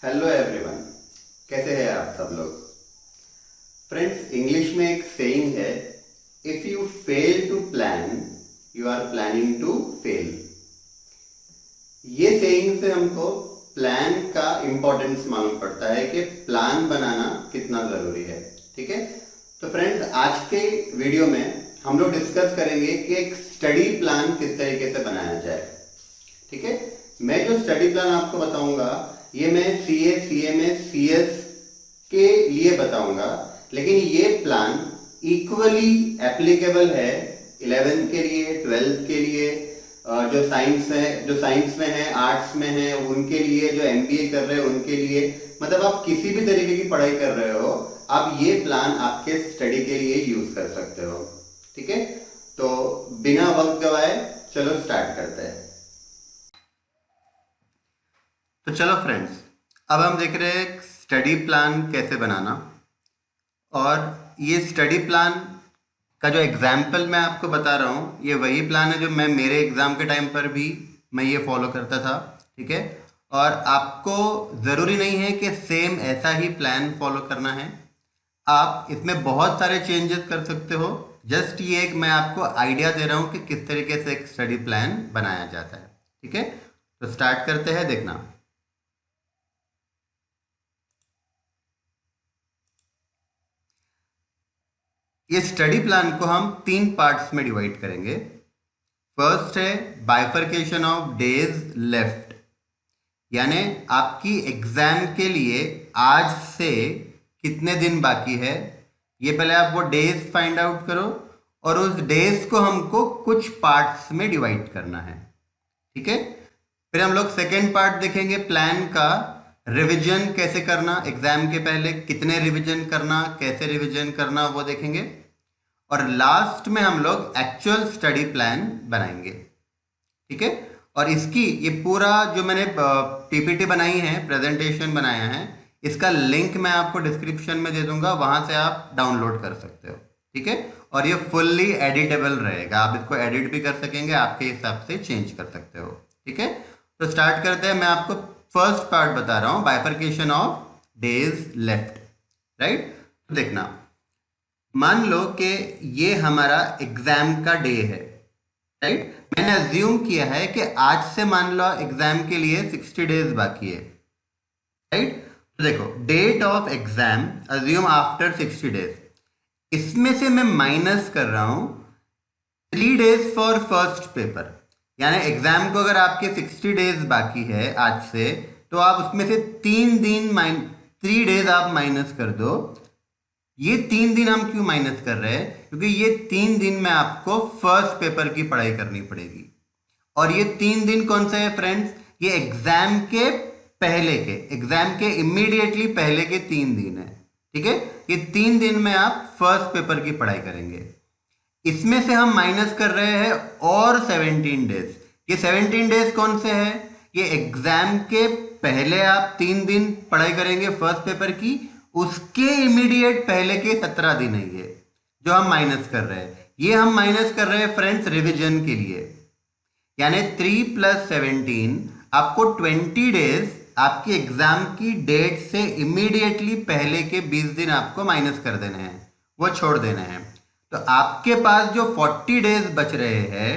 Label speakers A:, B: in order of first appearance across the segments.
A: Hello everyone, कैसे हैं आप सब लोग। फ्रेंड्स, इंग्लिश में एक सेइंग है, if you fail to plan you are planning to fail. ये सेइंग से हमको प्लान का इंपॉर्टेंस मालूम पड़ता है कि प्लान बनाना कितना जरूरी है। ठीक है, तो फ्रेंड्स, आज के वीडियो में हम लोग डिस्कस करेंगे कि एक स्टडी प्लान किस तरीके से बनाया जाए। ठीक है, मैं जो स्टडी प्लान आपको बताऊंगा ये मैं सीए, सीएमए, सीएस के लिए बताऊंगा, लेकिन ये प्लान इक्वली एप्लीकेबल है 11th के लिए, 12th के लिए, जो साइंस में है, आर्ट्स में है उनके लिए, जो एमबीए कर रहे हैं उनके लिए। मतलब आप किसी भी तरीके की पढ़ाई कर रहे हो, आप ये प्लान आपके स्टडी के लिए यूज कर सकते हो। ठीक है, तो बिना वक्त गवाए चलो स्टार्ट करते हैं। तो चलो फ्रेंड्स, अब हम देख रहे हैं स्टडी प्लान कैसे बनाना। और ये स्टडी प्लान का जो एग्जाम्पल मैं आपको बता रहा हूँ, ये वही प्लान है जो मैं मेरे एग्ज़ाम के टाइम पर भी मैं ये फॉलो करता था। ठीक है, और आपको ज़रूरी नहीं है कि सेम ऐसा ही प्लान फॉलो करना है, आप इसमें बहुत सारे चेंजेस कर सकते हो। जस्ट ये एक मैं आपको आइडिया दे रहा हूँ कि किस तरीके से एक स्टडी प्लान बनाया जाता है। ठीक है, तो स्टार्ट करते हैं। देखना, ये स्टडी प्लान को हम 3 पार्ट्स में डिवाइड करेंगे। फर्स्ट है बाइफर्केशन ऑफ डेज लेफ्ट, यानी आपकी एग्जाम के लिए आज से कितने दिन बाकी है, ये पहले आप वो डेज फाइंड आउट करो और उस डेज को हमको कुछ पार्ट्स में डिवाइड करना है। ठीक है, फिर हम लोग सेकेंड पार्ट देखेंगे प्लान का, रिवीजन कैसे करना, एग्जाम के पहले कितने रिवीजन करना, कैसे रिवीजन करना, वो देखेंगे। और लास्ट में हम लोग एक्चुअल स्टडी प्लान बनाएंगे। ठीक है, और इसकी ये पूरा जो मैंने पीपीटी बनाई है, प्रेजेंटेशन बनाया है, इसका लिंक मैं आपको डिस्क्रिप्शन में दे दूंगा, वहां से आप डाउनलोड कर सकते हो। ठीक है, और ये फुल्ली एडिटेबल रहेगा, आप इसको एडिट भी कर सकेंगे, आपके हिसाब से चेंज कर सकते हो। ठीक है, तो स्टार्ट करते हैं। मैं आपको फर्स्ट पार्ट बता रहा हूँ, bifurcation of days left. Right, देखना, मान लो कि ये हमारा एग्जाम का डे है। राइट, मैंने अज्यूम किया है कि आज से मान लो एग्जाम के लिए 60 डेज बाकी है। राइट, तो देखो, date of exam assume after 60 days, इसमें से मैं माइनस कर रहा हूं 3 डेज फॉर फर्स्ट पेपर। यानी एग्जाम को अगर आपके 60 डेज बाकी है आज से, तो आप उसमें से 3 डेज आप माइनस कर दो। ये 3 दिन हम क्यों माइनस कर रहे हैं, क्योंकि ये 3 दिन में आपको फर्स्ट पेपर की पढ़ाई करनी पड़ेगी। और ये 3 दिन कौन से है फ्रेंड्स, ये एग्जाम के इमीडिएटली पहले के 3 दिन है। ठीक है, ये 3 दिन में आप फर्स्ट पेपर की पढ़ाई करेंगे। इसमें से हम माइनस कर रहे हैं और 17 डेज। ये 17 डेज कौन से है, ये एग्जाम के पहले आप 3 दिन पढ़ाई करेंगे फर्स्ट पेपर की, उसके इमीडिएट पहले के 17 दिन है ये जो हम माइनस कर रहे हैं। ये हम माइनस कर रहे हैं फ्रेंड्स रिवीजन के लिए, यानी 3 + 17 आपको 20 डेज आपकी एग्जाम की डेट से इमीडिएटली पहले के 20 दिन आपको माइनस कर देने हैं, वो छोड़ देने हैं। तो आपके पास जो 40 डेज बच रहे हैं,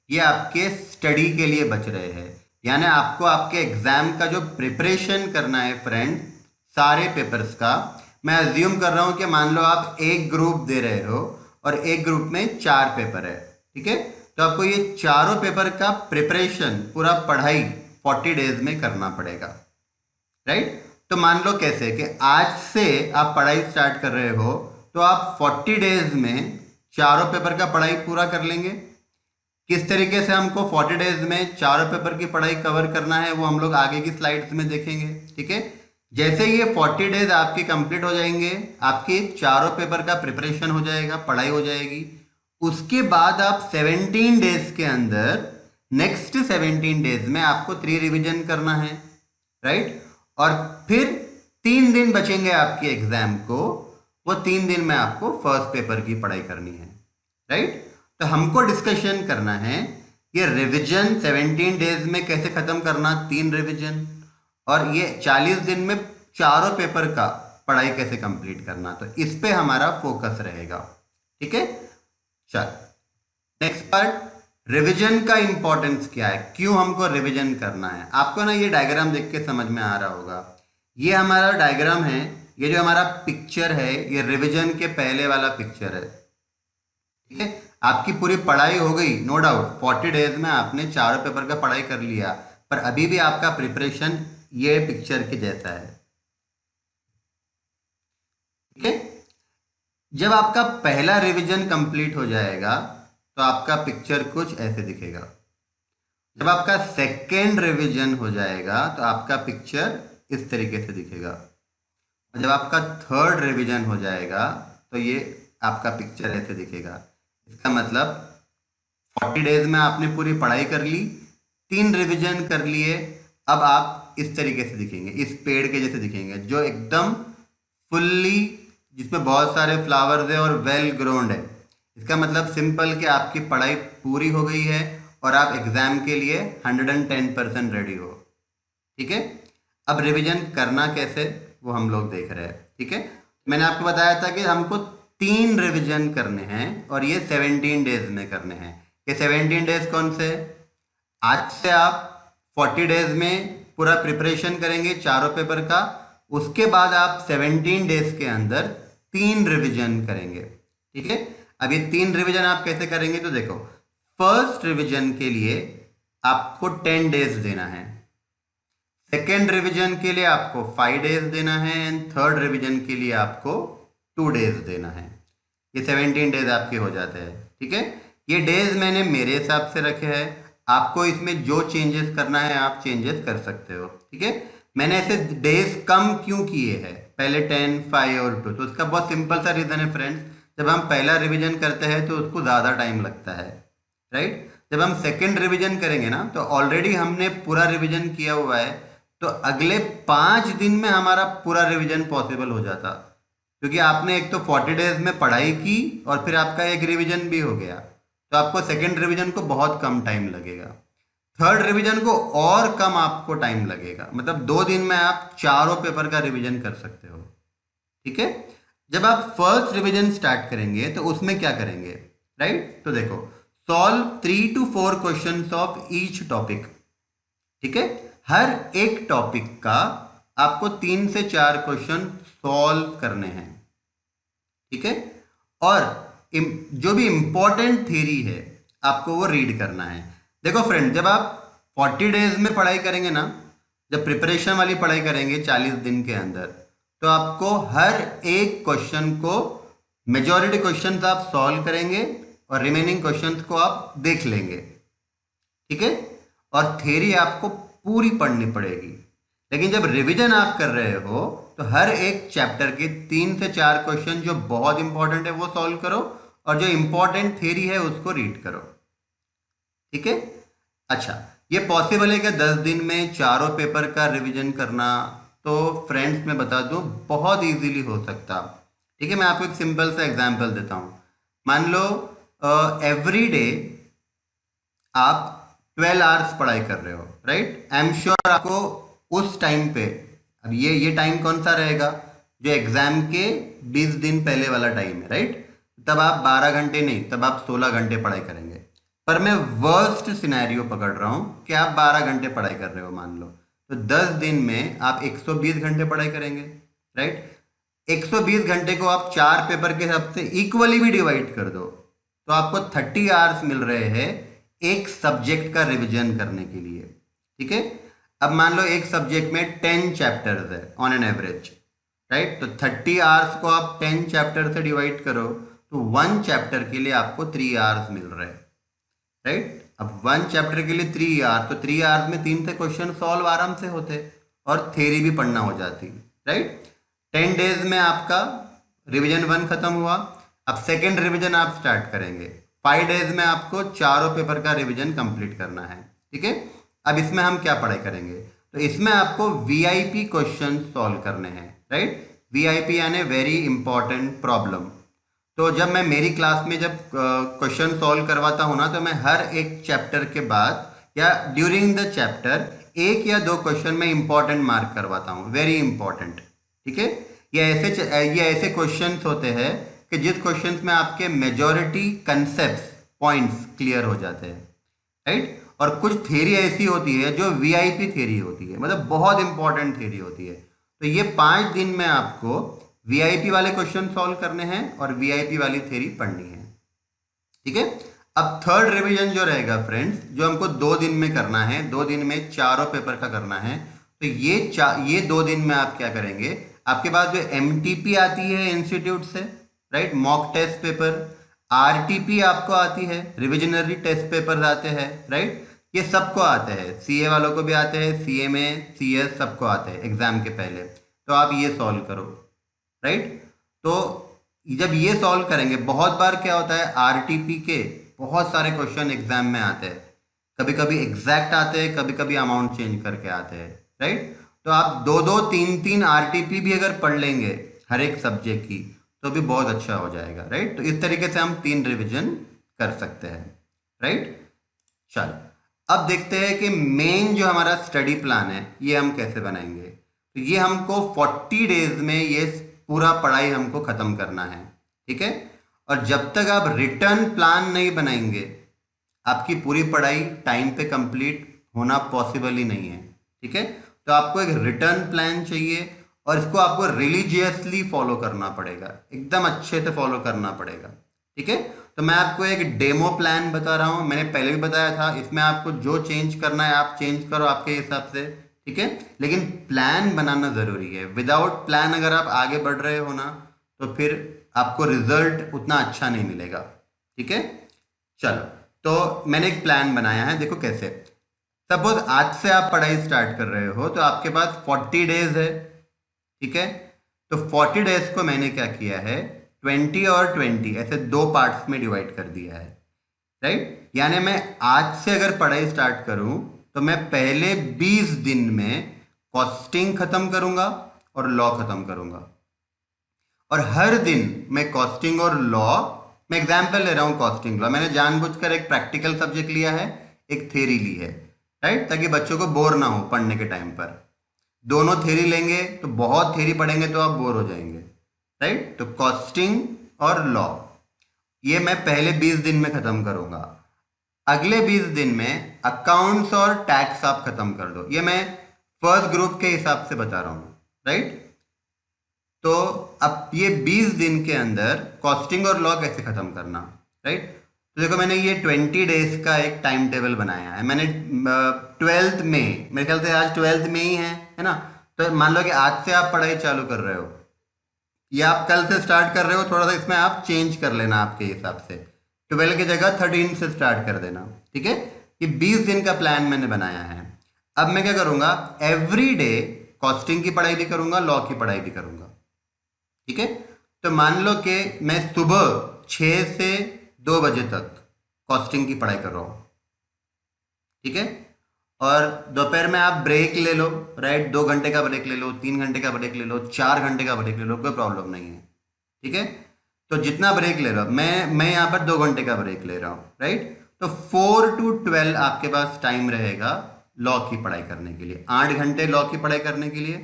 A: ये आपके स्टडी के लिए बच रहे हैं। यानी आपको आपके एग्जाम का जो प्रिपरेशन करना है फ्रेंड, सारे पेपर्स का, मैं अज्यूम कर रहा हूं कि मान लो आप एक ग्रुप दे रहे हो और एक ग्रुप में 4 पेपर है। ठीक है, तो आपको ये चारों पेपर का प्रिपरेशन, पूरा पढ़ाई 40 डेज में करना पड़ेगा। राइट, तो मान लो कैसे कि आज से आप पढ़ाई स्टार्ट कर रहे हो, तो आप 40 डेज में चारों पेपर का पढ़ाई पूरा कर लेंगे। किस तरीके से हमको 40 डेज में चारों पेपर की पढ़ाई कवर करना है, वो हम लोग आगे की स्लाइड्स में देखेंगे। ठीक है, जैसे ये 40 डेज आपके कंप्लीट हो जाएंगे, आपके चारों पेपर का प्रिपरेशन हो जाएगा, पढ़ाई हो जाएगी। उसके बाद आप 17 डेज के अंदर, नेक्स्ट 17 डेज में आपको 3 रिवीजन करना है। राइट, और फिर 3 दिन बचेंगे आपके एग्जाम को, वो 3 दिन में आपको फर्स्ट पेपर की पढ़ाई करनी है। राइट, तो हमको डिस्कशन करना है ये रिवीजन 17 डेज में कैसे खत्म करना, 3 रिवीजन, और ये 40 दिन में चारों पेपर का पढ़ाई कैसे कंप्लीट करना, तो इस पे हमारा फोकस रहेगा। ठीक है, चल नेक्स्ट पार्ट, रिवीजन का इंपॉर्टेंस क्या है, क्यों हमको रिवीजन करना है। आपको ना ये डायग्राम देख के समझ में आ रहा होगा, ये हमारा डायग्राम है, ये जो हमारा पिक्चर है ये रिवीजन के पहले वाला पिक्चर है। ठीक है, आपकी पूरी पढ़ाई हो गई नो डाउट, 40 डेज में आपने चारों पेपर का पढ़ाई कर लिया, पर अभी भी आपका प्रिपरेशन ये पिक्चर के जैसा है। ठीक है, जब आपका पहला रिवीजन कंप्लीट हो जाएगा तो आपका पिक्चर कुछ ऐसे दिखेगा। जब आपका सेकेंड रिवीजन हो जाएगा तो आपका पिक्चर इस तरीके से दिखेगा। और जब आपका थर्ड रिवीजन हो जाएगा तो ये आपका पिक्चर ऐसे दिखेगा। इसका मतलब 40 डेज में आपने पूरी पढ़ाई कर ली, 3 रिवीजन कर लिए, अब आप इस तरीके से दिखेंगे, इस पेड़ के जैसे दिखेंगे, जो एकदम फुल्ली, जिसमें बहुत सारे फ्लावर्स है और वेल ग्रोन्ड है। इसका मतलब सिंपल कि आपकी पढ़ाई पूरी हो गई है और आप एग्जाम के लिए 110% रेडी हो। ठीक है, अब रिवीजन करना कैसे वो हम लोग देख रहे हैं। ठीक है, मैंने आपको बताया था कि हमको 3 रिवीजन करने हैं और ये 17 डेज में करने हैं। ये 17 डेज कौन से, आज से आप 40 डेज में पूरा प्रिपरेशन करेंगे चारों पेपर का, उसके बाद आप 17 डेज के अंदर 3 रिवीजन करेंगे। ठीक है, अब ये 3 रिवीजन आप कैसे करेंगे, तो देखो फर्स्ट रिवीजन के लिए आपको 10 डेज देना है, सेकेंड रिवीजन के लिए आपको 5 डेज देना है एंड थर्ड रिवीजन के लिए आपको 2 डेज देना है। ये 17 डेज आपके हो जाते हैं। ठीक है, ये डेज मैंने मेरे हिसाब से रखे हैं, आपको इसमें जो चेंजेस करना है आप चेंजेस कर सकते हो। ठीक है, मैंने ऐसे डेज कम क्यों किए हैं, पहले 10, 5 और 2, तो उसका बहुत सिंपल सा रीज़न है फ्रेंड्स, जब हम पहला रिवीजन करते हैं तो उसको ज़्यादा टाइम लगता है, राइट। जब हम सेकेंड रिवीजन करेंगे ना तो ऑलरेडी हमने पूरा रिवीजन किया हुआ है, तो अगले 5 दिन में हमारा पूरा रिवीजन पॉसिबल हो जाता, क्योंकि आपने एक तो 40 डेज में पढ़ाई की और फिर आपका एक रिवीजन भी हो गया, तो आपको सेकेंड रिवीजन को बहुत कम टाइम लगेगा, थर्ड रिवीजन को और कम आपको टाइम लगेगा, मतलब 2 दिन में आप चारों पेपर का रिवीजन कर सकते हो। ठीक है, जब आप फर्स्ट रिवीजन स्टार्ट करेंगे तो उसमें क्या करेंगे, राइट, तो देखो solve 3 to 4 questions of each topic. ठीक है, हर एक टॉपिक का आपको 3 से 4 क्वेश्चन सॉल्व करने हैं। ठीक है, और जो भी इंपॉर्टेंट थ्योरी है आपको वो रीड करना है। देखो फ्रेंड, जब आप 40 डेज में पढ़ाई करेंगे ना, जब प्रिपरेशन वाली पढ़ाई करेंगे 40 दिन के अंदर, तो आपको हर एक क्वेश्चन को, मेजॉरिटी क्वेश्चंस आप सॉल्व करेंगे और रिमेनिंग क्वेश्चंस को आप देख लेंगे। ठीक है, और थ्योरी आपको पूरी पढ़नी पड़ेगी। लेकिन जब रिवीजन आप कर रहे हो तो हर एक चैप्टर के 3 से 4 क्वेश्चन जो बहुत इंपॉर्टेंट है वो सॉल्व करो और जो इंपॉर्टेंट थ्योरी है उसको रीड करो। ठीक है, अच्छा, ये पॉसिबल है क्या 10 दिन में चारों पेपर का रिवीजन करना, तो फ्रेंड्स मैं बता दूं बहुत इजीली हो सकता। ठीक है, मैं आपको एक सिंपल सा एग्जांपल देता हूं। मान लो एवरी डे आप 12 आवर्स पढ़ाई कर रहे हो, राइट, आई एम श्योर आपको उस टाइम पे, अब ये टाइम कौन सा रहेगा, जो एग्जाम के 20 दिन पहले वाला टाइम है, राइट, तब आप 12 घंटे नहीं, तब आप 16 घंटे पढ़ाई करेंगे। पर मैं वर्स्ट सिनेरियो पकड़ रहा हूं कि आप 12 घंटे पढ़ाई कर रहे हो मान लो, तो 10 दिन में आप 120 घंटे पढ़ाई करेंगे, राइट। 120 घंटे को आप 4 पेपर के हिसाब से इक्वली भी डिवाइड कर दो तो आपको 30 आवर्स मिल रहे हैं एक सब्जेक्ट का रिवीजन करने के लिए। ठीक है, अब मान लो एक सब्जेक्ट में 10 चैप्टर्स है ऑन एन एवरेज, राइट, तो 30 आवर्स को आप 10 चैप्टर से डिवाइड करो तो 1 चैप्टर के लिए आपको 3 आवर्स मिल रहे हैं, राइट। अब 1 चैप्टर के लिए 3 आवर्स, तो 3 आवर्स में 3 से क्वेश्चन सॉल्व आराम से होते और थ्योरी भी पढ़ना हो जाती, राइट। 10 डेज में आपका रिवीजन 1 खत्म हुआ, अब सेकेंड रिवीजन आप स्टार्ट करेंगे, 5 डेज में आपको चारों पेपर का रिवीजन कंप्लीट करना है। ठीक है, अब इसमें हम क्या पढ़ाई करेंगे, तो इसमें आपको वीआईपी क्वेश्चन सॉल्व करने हैं, राइट, वीआईपी यानी वेरी इंपॉर्टेंट प्रॉब्लम। तो जब मैं मेरी क्लास में जब क्वेश्चन सॉल्व करवाता हूँ ना, तो मैं हर एक चैप्टर के बाद या ड्यूरिंग द चैप्टर एक या दो क्वेश्चन में इंपॉर्टेंट मार्क करवाता हूँ, वेरी इंपॉर्टेंट, ठीक है। ये ऐसे क्वेश्चंस होते हैं कि जिस क्वेश्चंस में आपके मेजॉरिटी कंसेप्ट पॉइंट्स क्लियर हो जाते हैं, राइट। और कुछ थ्योरी ऐसी होती है जो वीआईपी थ्योरी होती है, मतलब बहुत इंपॉर्टेंट थ्योरी होती है। तो ये 5 दिन में आपको वीआईपी वाले क्वेश्चन सॉल्व करने हैं और वीआईपी वाली थ्योरी पढ़नी है, ठीक है। अब थर्ड रिवीजन जो रहेगा फ्रेंड्स, जो हमको 2 दिन में करना है, 2 दिन में चारों पेपर का करना है। तो ये 2 दिन में आप क्या करेंगे, आपके पास जो एमटीपी आती है इंस्टीट्यूट से, right, mock test paper, RTP आपको आती है, रिविजनरी टेस्ट पेपर आते हैं, राइट, ये सबको आते हैं, सीए वालों को भी आते हैं, सीए में सीएस सबको आते हैं एग्जाम के पहले। तो आप ये सॉल्व करो, राइट। तो जब ये सॉल्व करेंगे, बहुत बार क्या होता है, आरटीपी के बहुत सारे क्वेश्चन एग्जाम में आते हैं, कभी कभी एग्जैक्ट आते हैं, कभी कभी अमाउंट चेंज करके आते हैं, राइट। तो आप 2-2, 3-3 आरटीपी भी अगर पढ़ लेंगे हर एक सब्जेक्ट की तो भी बहुत अच्छा हो जाएगा, राइट। तो इस तरीके से हम 3 रिविजन कर सकते हैं, राइट। चलो अब देखते हैं कि मेन जो हमारा स्टडी प्लान है ये हम कैसे बनाएंगे। तो ये हमको 40 डेज में ये पूरा पढ़ाई हमको खत्म करना है, ठीक है। और जब तक आप रिटर्न प्लान नहीं बनाएंगे आपकी पूरी पढ़ाई टाइम पे कंप्लीट होना पॉसिबल ही नहीं है, ठीक है। तो आपको एक रिटर्न प्लान चाहिए और इसको आपको रिलीजियसली फॉलो करना पड़ेगा, एकदम अच्छे से फॉलो करना पड़ेगा, ठीक है। तो मैं आपको एक डेमो प्लान बता रहा हूँ, मैंने पहले भी बताया था, इसमें आपको जो चेंज करना है आप चेंज करो आपके हिसाब से, ठीक है। लेकिन प्लान बनाना ज़रूरी है, विदाउट प्लान अगर आप आगे बढ़ रहे हो ना तो फिर आपको रिजल्ट उतना अच्छा नहीं मिलेगा, ठीक है। चलो तो मैंने एक प्लान बनाया है, देखो कैसे। सपोज आज से आप पढ़ाई स्टार्ट कर रहे हो तो आपके पास 40 डेज है, ठीक है। तो 40 डेज को मैंने क्या किया है, 20 और 20 ऐसे 2 पार्ट्स में डिवाइड कर दिया है, राइट। यानी मैं आज से अगर पढ़ाई स्टार्ट करूं तो मैं पहले 20 दिन में कॉस्टिंग खत्म करूंगा और लॉ खत्म करूंगा। और हर दिन मैं कॉस्टिंग और लॉ, मैं एग्जाम्पल ले रहा हूं कॉस्टिंग लॉ, मैंने जानबूझकर एक प्रैक्टिकल सब्जेक्ट लिया है, एक थ्योरी ली है, राइट, ताकि बच्चों को बोर ना हो पढ़ने के टाइम पर। दोनों थ्योरी लेंगे तो बहुत थ्योरी पढ़ेंगे तो आप बोर हो जाएंगे, राइट। तो कॉस्टिंग और लॉ ये मैं पहले 20 दिन में खत्म करूंगा। अगले 20 दिन में अकाउंट्स और टैक्स आप खत्म कर दो, ये मैं फर्स्ट ग्रुप के हिसाब से बता रहा हूं, राइट। तो अब ये 20 दिन के अंदर कॉस्टिंग और लॉ कैसे खत्म करना, राइट। तो देखो मैंने ये 20 डेज का एक टाइम टेबल बनाया है, मैंने 12th में, मेरे ख्याल से आज 12th में ही है ना। तो मान लो कि आज से आप पढ़ाई चालू कर रहे हो या आप कल से स्टार्ट कर रहे हो, थोड़ा सा इसमें आप चेंज कर लेना आपके हिसाब से, 12 की जगह 13 से स्टार्ट कर देना, ठीक है। ये 20 दिन का प्लान मैंने बनाया है। अब मैं क्या करूंगा, एवरी डे कॉस्टिंग की पढ़ाई भी करूंगा, लॉ की पढ़ाई भी करूंगा, ठीक है। तो मान लो कि मैं सुबह 6 से 2 बजे तक कॉस्टिंग की पढ़ाई कर रहा हूं, ठीक है। और दोपहर में आप ब्रेक ले लो, राइट, 2 घंटे का ब्रेक ले लो, 3 घंटे का ब्रेक ले लो, 4 घंटे का ब्रेक ले लो, कोई प्रॉब्लम नहीं है, ठीक है। तो जितना ब्रेक ले लो, मैं यहाँ पर 2 घंटे का ब्रेक ले रहा हूँ, राइट। तो 4 to 12 आपके पास टाइम रहेगा लॉ की पढ़ाई करने के लिए, 8 घंटे लॉ की पढ़ाई करने के लिए,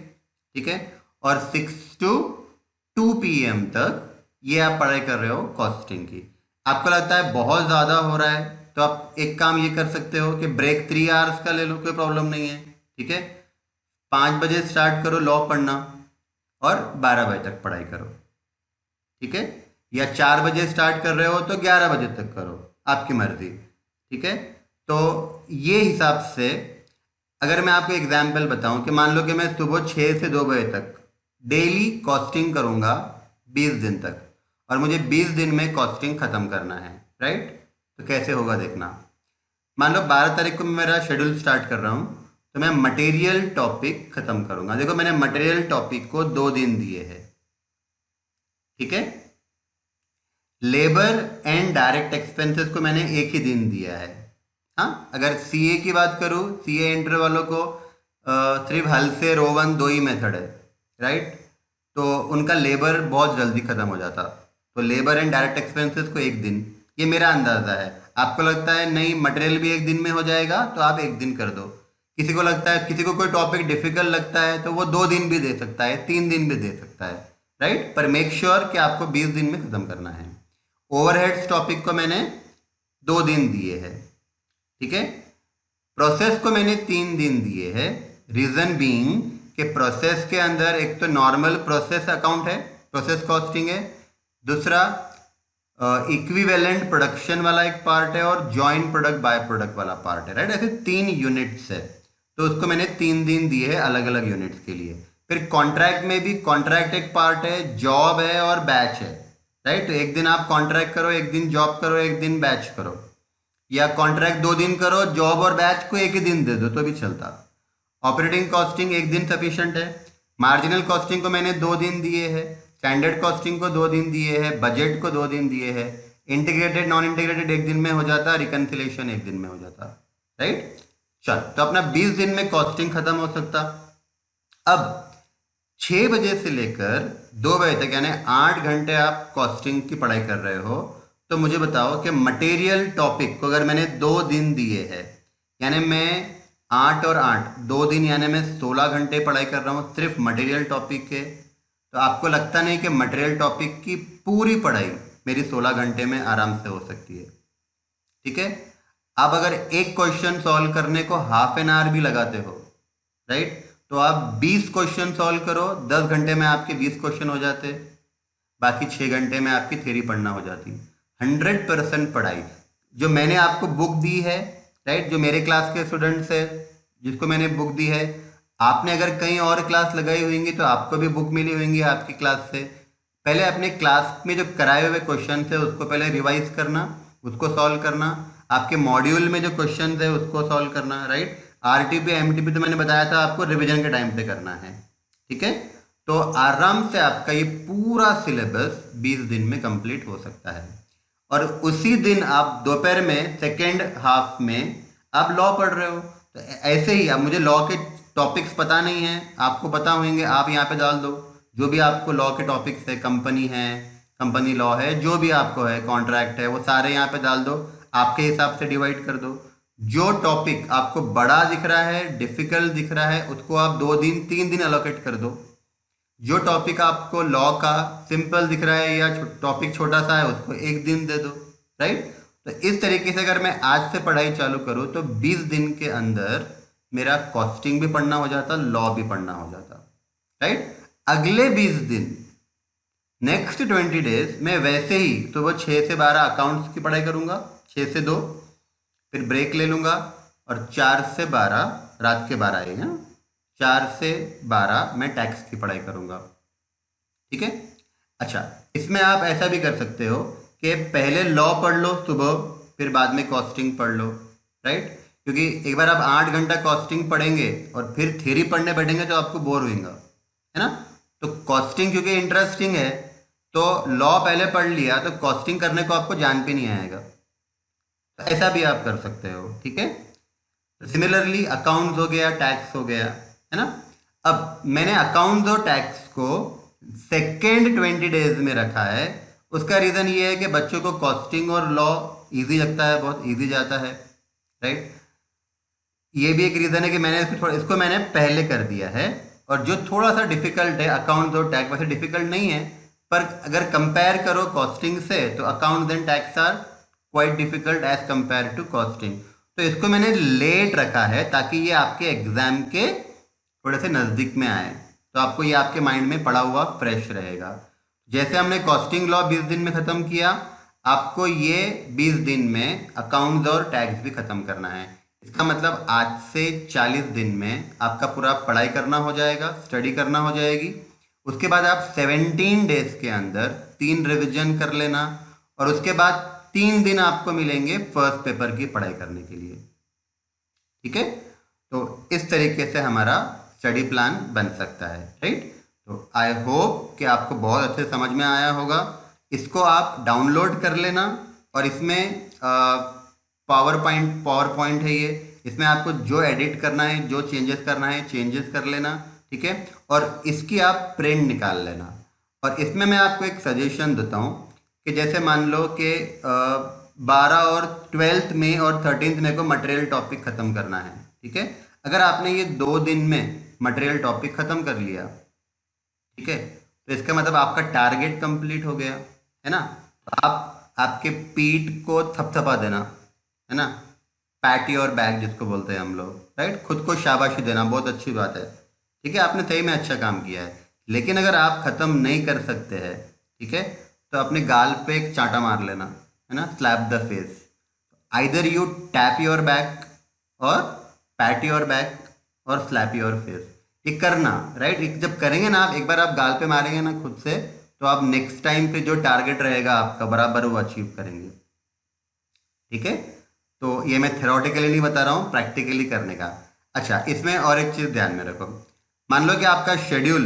A: ठीक है। और 6 to 2 PM तक ये आप पढ़ाई कर रहे हो कॉस्टिंग की। आपको लगता है बहुत ज़्यादा हो रहा है तो आप एक काम ये कर सकते हो कि ब्रेक 3 आवर्स का ले लो, कोई प्रॉब्लम नहीं है, ठीक है। 5 बजे स्टार्ट करो लॉ पढ़ना और 12 बजे तक पढ़ाई करो, ठीक है। या 4 बजे स्टार्ट कर रहे हो तो 11 बजे तक करो, आपकी मर्जी, ठीक है। तो ये हिसाब से अगर मैं आपको एग्जाम्पल बताऊं कि मान लो कि मैं सुबह 6 से 2 बजे तक डेली कॉस्टिंग करूंगा 20 दिन तक, और मुझे 20 दिन में कॉस्टिंग खत्म करना है, राइट। तो कैसे होगा देखना। मान लो 12 तारीख को मैं मेरा शेड्यूल स्टार्ट कर रहा हूँ तो मैं मटेरियल टॉपिक खत्म करूंगा। देखो मैंने मटेरियल टॉपिक को 2 दिन दिए हैं, ठीक है। लेबर एंड डायरेक्ट एक्सपेंसेस को मैंने एक ही दिन दिया है। हाँ, अगर सीए की बात करूँ, सीए इंटर वालों को सिर्फ हल से रो 1 2 ही मेथड है, राइट। तो उनका लेबर बहुत जल्दी खत्म हो जाता, तो लेबर एंड डायरेक्ट एक्सपेंसेस को एक दिन, ये मेरा अंदाजा है। आपको लगता है नहीं मटेरियल भी एक दिन में हो जाएगा तो आप एक दिन कर दो, किसी को लगता है, किसी को कोई टॉपिक डिफिकल्ट लगता है तो वो 2 दिन भी दे सकता है, 3 दिन भी दे सकता है, राइट। पर मेक श्योर कि आपको 20 दिन में खत्म करना है। ओवरहेड्स टॉपिक को मैंने 2 दिन दिए हैं, ठीक है। प्रोसेस को मैंने 3 दिन दिए हैं। रीजन बीइंग कि प्रोसेस के अंदर एक तो नॉर्मल प्रोसेस अकाउंट है, प्रोसेस कॉस्टिंग है, दूसरा इक्विवेलेंट प्रोडक्शन वाला एक पार्ट है, और जॉइंट प्रोडक्ट बाय प्रोडक्ट वाला पार्ट है, राइट। ऐसे 3 यूनिट्स है, तो उसको मैंने 3 दिन दिए हैं अलग अलग यूनिट्स के लिए। फिर कॉन्ट्रैक्ट में भी, कॉन्ट्रैक्ट एक पार्ट है, जॉब है और बैच है, राइट। तो एक दिन आप कॉन्ट्रैक्ट करो, एक दिन जॉब करो, एक दिन बैच करो, या कॉन्ट्रैक्ट 2 दिन करो, जॉब और बैच को एक ही दिन दे दो तो भी चलता। ऑपरेटिंग कॉस्टिंग एक दिन सफिशिएंट है। मार्जिनल कॉस्टिंग को मैंने 2 दिन दिए हैं, स्टैंडर्ड कॉस्टिंग को 2 दिन दिए हैं, बजट को 2 दिन दिए हैं, इंटीग्रेटेड नॉन इंटीग्रेटेड एक दिन में हो जाता, रिकन्सिलेशन एक दिन में हो जाता, राइट। चल, तो अपना 20 दिन में कॉस्टिंग खत्म हो सकता। अब 6 बजे से लेकर 2 बजे तक, यानी 8 घंटे आप कॉस्टिंग की पढ़ाई कर रहे हो, तो मुझे बताओ कि मटेरियल टॉपिक को अगर मैंने 2 दिन दिए हैं, यानी मैं 8 और 8 2 दिन, यानी मैं 16 घंटे पढ़ाई कर रहा हूँ सिर्फ मटेरियल टॉपिक के, तो आपको लगता नहीं कि मटेरियल टॉपिक की पूरी पढ़ाई मेरी 16 घंटे में आराम से हो सकती है, ठीक है। आप अगर एक क्वेश्चन सॉल्व करने को हाफ एन आवर भी लगाते हो, राइट, तो आप 20 क्वेश्चन सॉल्व करो, 10 घंटे में आपके 20 क्वेश्चन हो जाते, बाकी 6 घंटे में आपकी थ्योरी पढ़ना हो जाती। 100% पढ़ाई जो मैंने आपको बुक दी है, राइट, जो मेरे क्लास के स्टूडेंट्स है जिसको मैंने बुक दी है, आपने अगर कहीं और क्लास लगाई हुई तो आपको भी बुक मिली हुई आपकी क्लास से। पहले अपने क्लास में जो कराए हुए क्वेश्चन है उसको पहले रिवाइज करना, उसको सॉल्व करना, आपके मॉड्यूल में जो क्वेश्चन है उसको सॉल्व करना, राइट। आरटीपी एमटीपी तो मैंने बताया था आपको रिविजन के टाइम पे करना है, ठीक है। तो आराम से आपका ये पूरा सिलेबस 20 दिन में कंप्लीट हो सकता है। और उसी दिन आप दोपहर में सेकेंड हाफ में आप लॉ पढ़ रहे हो, तो ऐसे ही अब मुझे लॉ के टॉपिक्स पता नहीं है, आपको पता होंगे, आप यहाँ पे डाल दो जो भी आपको लॉ के टॉपिक्स है, कंपनी है, कंपनी लॉ है, जो भी आपको है, कॉन्ट्रैक्ट है, वो सारे यहाँ पे डाल दो, आपके हिसाब से डिवाइड कर दो। जो टॉपिक आपको बड़ा दिख रहा है, डिफिकल्ट दिख रहा है, उसको आप 2 दिन 3 दिन अलोकेट कर दो। जो टॉपिक आपको लॉ का सिंपल दिख रहा है या टॉपिक छोटा सा है उसको 1 दिन दे दो, राइट। तो इस तरीके से अगर मैं आज से पढ़ाई चालू करूँ तो 20 दिन के अंदर मेरा कॉस्टिंग भी पढ़ना हो जाता, लॉ भी पढ़ना हो जाता, राइट। अगले 20 दिन, नेक्स्ट 20 डेज मैं वैसे ही तो वो 6 से 12 अकाउंट्स की पढ़ाई करूंगा, 6 से 2, फिर ब्रेक ले लूंगा, और 4 से 12 रात के 12 आएगा, 4 से 12 मैं टैक्स की पढ़ाई करूंगा, ठीक है। अच्छा, इसमें आप ऐसा भी कर सकते हो कि पहले लॉ पढ़ लो सुबह, फिर बाद में कॉस्टिंग पढ़ लो, राइट। क्योंकि एक बार आप 8 घंटा कॉस्टिंग पढ़ेंगे और फिर थ्योरी पढ़ने बैठेंगे तो आपको बोर होगा, है ना। तो कॉस्टिंग क्योंकि इंटरेस्टिंग है, तो लॉ पहले पढ़ लिया तो कॉस्टिंग करने को आपको जान भी नहीं आएगा, तो ऐसा भी आप कर सकते हो, ठीक है। सिमिलरली अकाउंट्स हो गया, टैक्स हो गया, है ना। अब मैंने अकाउंट्स और टैक्स को सेकेंड 20 डेज में रखा है। उसका रीज़न ये है कि बच्चों को कॉस्टिंग और लॉ इजी लगता है, बहुत इजी जाता है, राइट। ये भी एक रीज़न है कि मैंने इसको मैंने पहले कर दिया है। और जो थोड़ा सा डिफिकल्ट है अकाउंट्स और टैक्स, वैसे डिफिकल्ट नहीं है, पर अगर कंपेयर करो कॉस्टिंग से तो accounts and tax are quite difficult as compared to costing. तो इसको मैंने लेट रखा है ताकि ये आपके एग्जाम के थोड़े से नज़दीक में आए, तो आपको ये आपके माइंड में पड़ा हुआ फ्रेश रहेगा। जैसे हमने कॉस्टिंग लॉ 20 दिन में ख़त्म किया, आपको ये 20 दिन में अकाउंट्स और टैक्स भी ख़त्म करना है। इसका मतलब आज से 40 दिन में आपका पूरा पढ़ाई करना हो जाएगा, स्टडी करना हो जाएगी। उसके बाद आप 17 डेज के अंदर 3 रिविजन कर लेना, और उसके बाद 3 दिन आपको मिलेंगे फर्स्ट पेपर की पढ़ाई करने के लिए, ठीक है। तो इस तरीके से हमारा स्टडी प्लान बन सकता है, राइट। तो आई होप कि आपको बहुत अच्छे समझ में आया होगा। इसको आप डाउनलोड कर लेना, और इसमें पावर पॉइंट है ये, इसमें आपको जो एडिट करना है, जो चेंजेस करना है, चेंजेस कर लेना, ठीक है। और इसकी आप प्रिंट निकाल लेना। और इसमें मैं आपको एक सजेशन देता हूँ कि जैसे मान लो कि 12 और 12th में और 13th में को मटेरियल टॉपिक ख़त्म करना है, ठीक है। अगर आपने ये 2 दिन में मटेरियल टॉपिक खत्म कर लिया, ठीक है, तो इसका मतलब आपका टारगेट कंप्लीट हो गया, है ना। तो आप आपके पीठ को थपथपा देना, है ना, पैट योर बैक जिसको बोलते हैं हम लोग, राइट, खुद को शाबाशी देना, बहुत अच्छी बात है, ठीक है, आपने सही में अच्छा काम किया है। लेकिन अगर आप ख़त्म नहीं कर सकते हैं, ठीक है, तो अपने गाल पे एक चांटा मार लेना, है ना, slap the face. Either you tap your back or pat your back or slap your face, ये करना, राइट। जब करेंगे ना आप, एक बार आप गाल पे मारेंगे ना खुद से, तो आप नेक्स्ट टाइम पे जो टारगेट रहेगा आपका बराबर वो अचीव करेंगे, ठीक है। तो ये मैं थ्योरेटिकली नहीं बता रहा हूँ, प्रैक्टिकली करने का। अच्छा, इसमें और एक चीज़ ध्यान में रखो। मान लो कि आपका शेड्यूल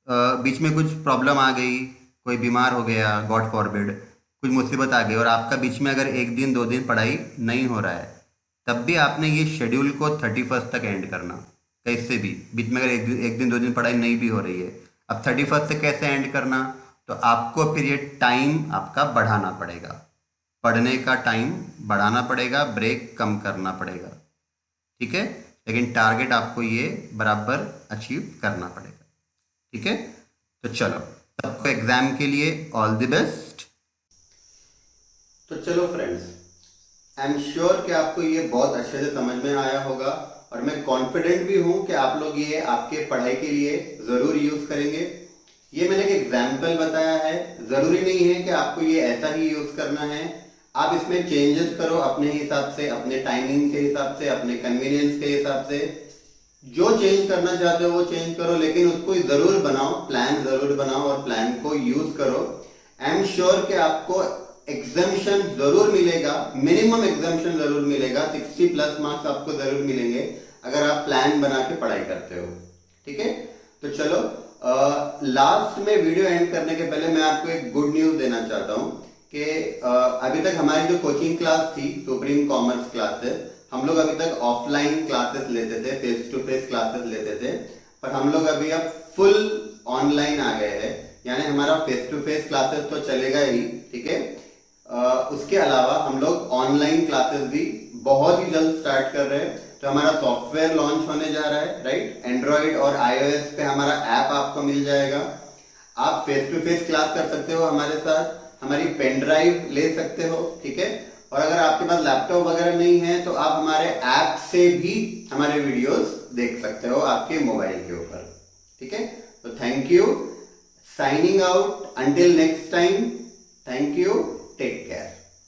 A: बीच में कुछ प्रॉब्लम आ गई, कोई बीमार हो गया, गॉड फॉरबिड, कुछ मुसीबत आ गई, और आपका बीच में अगर 1 दिन 2 दिन पढ़ाई नहीं हो रहा है, तब भी आपने ये शेड्यूल को 31st तक एंड करना। कैसे भी बीच में अगर 1 दिन 2 दिन पढ़ाई नहीं भी हो रही है, अब 31st से कैसे एंड करना, तो आपको फिर ये टाइम आपका बढ़ाना पड़ेगा, पढ़ने का टाइम बढ़ाना पड़ेगा, ब्रेक कम करना पड़ेगा, ठीक है। लेकिन टारगेट आपको ये बराबर अचीव करना पड़ेगा, ठीक है। तो चलो, सबको एग्जाम के लिए ऑल द बेस्ट। तो चलो फ्रेंड्स, आई एम श्योर कि आपको ये बहुत अच्छे से समझ में आया होगा, और मैं कॉन्फिडेंट भी हूं कि आप लोग ये आपके पढ़ाई के लिए ज़रूर यूज़ करेंगे। ये मैंने एक एग्जाम्पल बताया है, ज़रूरी नहीं है कि आपको ये ऐसा ही यूज़ करना है। आप इसमें चेंजेस करो अपने हिसाब से, अपने टाइमिंग के हिसाब से, अपने कन्वीनियंस के हिसाब से, जो चेंज करना चाहते हो वो चेंज करो, लेकिन उसको ज़रूर बनाओ, प्लान ज़रूर बनाओ और प्लान को यूज़ करो। आई एम श्योर कि आपको एग्जामिशन जरूर मिलेगा, मिनिमम एग्जामिशन जरूर मिलेगा, 60+ मार्क्स आपको जरूर मिलेंगे अगर आप प्लान बना के पढ़ाई करते हो, ठीक है। तो चलो, लास्ट में वीडियो एंड करने के पहले मैं आपको एक गुड न्यूज देना चाहता हूँ कि अभी तक हमारी जो कोचिंग क्लास थी, सुप्रीम कॉमर्स क्लासेस, हम लोग अभी तक ऑफलाइन क्लासेस लेते थे, फेस टू फेस क्लासेस लेते थे, पर हम लोग अभी अब फुल ऑनलाइन आ गए हैं। यानी हमारा फेस टू फेस क्लासेस तो चलेगा ही, ठीक है, उसके अलावा हम लोग ऑनलाइन क्लासेस भी बहुत ही जल्द स्टार्ट कर रहे हैं। तो हमारा सॉफ्टवेयर लॉन्च होने जा रहा है, राइट, एंड्रॉइड और iOS पे हमारा ऐप आपको मिल जाएगा। आप फेस टू फेस क्लास कर सकते हो हमारे साथ, हमारी पेन ड्राइव ले सकते हो, ठीक है। और अगर आपके पास लैपटॉप वगैरह नहीं है तो आप हमारे ऐप से भी हमारे वीडियोस देख सकते हो आपके मोबाइल के ऊपर, ठीक है। तो thank you, signing out, until next time, thank you, take care.